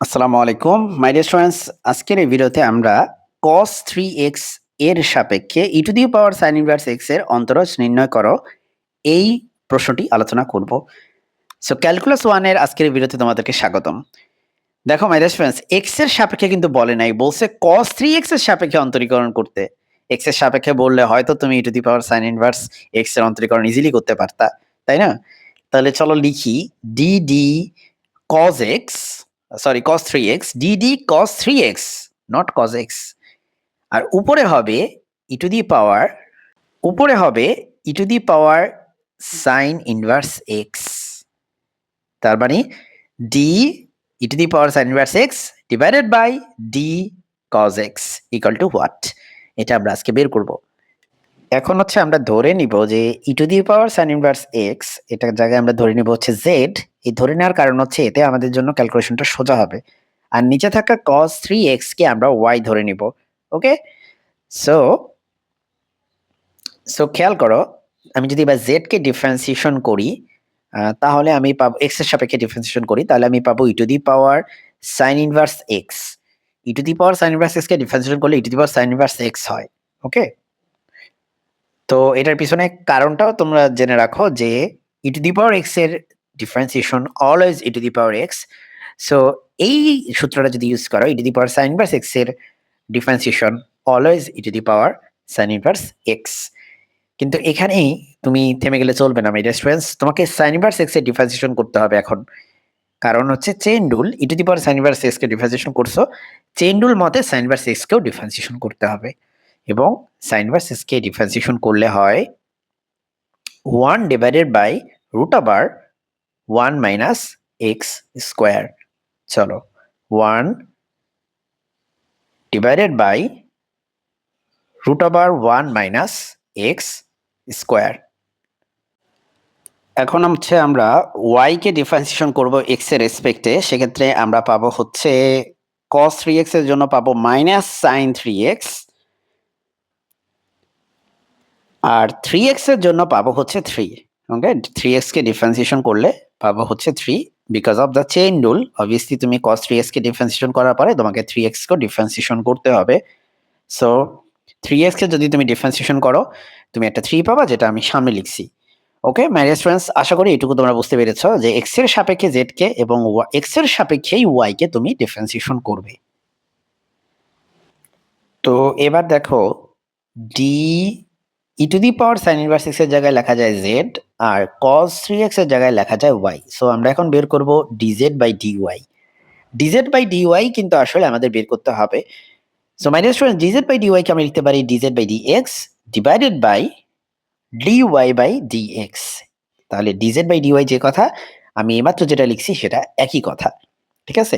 আসসালামু আলাইকুম my dear students. আজকের এই ভিডিওতে আমরা cos 3x এর সাপেক্ষে e to the power sin inverse x এর অন্তরজ নির্ণয় করো এই প্রশ্নটি আলোচনা করব। সো ক্যালকুলাস 1 এর আজকের এই ভিডিওতে তোমাদেরকে স্বাগতম। দেখো মাই ডিয়ার স্টুডেন্টস, x এর সাপেক্ষে কিন্তু বলে নাই, বলছে cos 3x এর সাপেক্ষে অন্তরীকরণ করতে। x এর সাপেক্ষে বললে হয়তো তুমি e to the power sin inverse x এর অন্তরীকরণ ইজিলি করতে পারতা, তাই না? তাহলে চলো লিখি dd cos x, sorry cos 3x, dd cos 3x, not cos x। আর উপরে হবে e টু দি পাওয়ার, উপরে হবে e to the power sin inverse x। তার মানে d e to the power sin inverse x divided by d cos x equal to what? এটা আমরা আজকে বের করব। এখন হচ্ছে আমরা ধরে নিব যে e to the power sin inverse x, এটার জায়গায় আমরা ধরে নিব হচ্ছে z। এই ধরে নেওয়ার কারণ হচ্ছে এতে আমাদের জন্য ক্যালকুলেশনটা সোজা হবে। আর নিচে থাকা cos 3x কে আমরা y ধরে নিব। ওকে, সো সো খেয়াল করো, আমি যদি এবার z কে ডিফারেন্সিয়েশন করি, তাহলে আমি পাবো x এর সাপেক্ষে ডিফারেন্সিয়েশন করি, তাহলে আমি পাবো e to the power sin inverse x। e to the power sin inverse x কে ডিফারেন্সিয়েশন করলে e to the power sin inverse x হয়। ওকে, তো এটার পিছনে কারণটাও তোমরা জেনে রাখো যে e to the power x এর differentiation always e to the power x। So এই সূত্রটা যদি ইউজ করো, e to the power sin inverse x এর differentiation always e to the power sin inverse x। কিন্তু এখানেই তুমি থেমে গেলে চলবে না মাই ডিয়ার স্টুডেন্টস, তোমাকে sin ইনভার্স x এর ডিফারেন্সিয়েশন করতে হবে এখন। কারণ হচ্ছে chain rule, e to the power sin inverse x কে ডিফারেন্সিয়েশন করছো, চেইন রুল মতে sin ইনভার্স x কেও ডিফারেন্সিয়েশন করতে হবে। এবং sin ইনভার্স x কে ডিফারেন্সিয়েশন করলে হয় 1 divided by root over 1 minus x square. চলো 1 divided by root over 1 minus x square. এখন হচ্ছে আমরা y কে ডিফারেন্সিয়েশন করব x এর রেসপেক্টে। সেক্ষেত্রে আমরা পাবো হচ্ছে cos 3x এর জন্য পাবো মাইনাস sin 3x, আর 3x এর জন্য পাবো হচ্ছে 3। ওকে, 3x কে ডিফারেন্সিয়েশন করলে পাবো হচ্ছে 3 because of the chain rule. Obviously তুমি cos 3x কে ডিফারেন্সিয়েশন করার পরে তোমাকে 3x কেও ডিফারেন্সিয়েশন করতে হবে। সো 3x কে যদি তুমি ডিফারেন্সিয়েশন করো, তুমি একটা 3 পাবা, যেটা আমি সামনে লিখছি। ওকে মাই ডিয়ার স্টুডেন্টস, আশা করি এটুকু তোমরা বুঝতে পেরেছো যে x এর সাপেক্ষে z কে এবং x এর সাপেক্ষেই y কে তুমি ডিফারেন্সিয়েশন করবে। তো এবার দেখো d e to the power sin inverse x এর জায়গায় লেখা যায় z, আর cos 3x এর জায়গায় লেখা যায় y। সো আমরা এখন বের করব dz by dy। dz by dy কিন্তু আসলে আমাদের বের করতে হবে। So my dear student, dz by dy কে আমরা লিখতে পারি dz by dx divided by dy by dx। তাহলে dz বাই dy যে কথা আমি এইমাত্র যেটা লিখছি সেটা একই কথা, ঠিক আছে?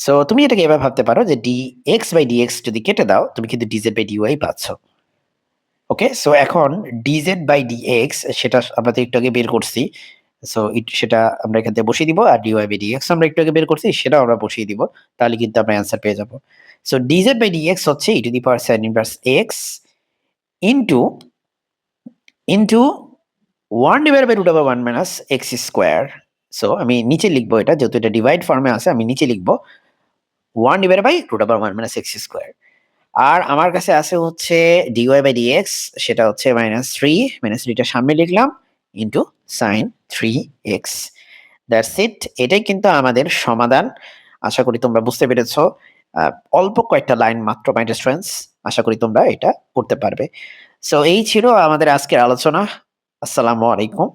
সো তুমি এটাকে এভাবে ভাবতে পারো যে dx বাই dx যদি কেটে দাও, তুমি কিন্তু dz বাই dy পাচ্ছ। ওকে, সো এখন dz বাই dx সেটা আমরা তো একটু আগে বের করছি, সো সেটা আমরা এখান থেকে বসিয়ে দিব, আর dy বাই dx আমরা একটু আগে বের করছি, সেটাও আমরা বসিয়ে দিব। তাহলে কিন্তু আমরা অ্যান্সার পেয়ে যাব। সো dz বাই dx হচ্ছে e to the power sin inverse x into 1 divided by root over 1 minus x square. So আমি নিচে লিখবো, এটা যেহেতু এটা ডিভাইড ফর্মে আছে, আমি নিচে লিখবো 1 divided by root over 1 minus x square. আর আমার কাছে আছে হচ্ছে dy বাই dx, সেটা হচ্ছে -3 টা সামনে লিখলাম into sin 3x। That's it, এটাই কিন্তু আমাদের সমাধান। আশা করি তোমরা বুঝতে পেরেছো। অল্প কয়েকটা লাইন মাত্র মাই ডিয়ার স্টুডেন্টস, আশা করি তোমরা এটা করতে পারবে। সো এই ছিল আমাদের আজকের আলোচনা। আসসালামু আলাইকুম।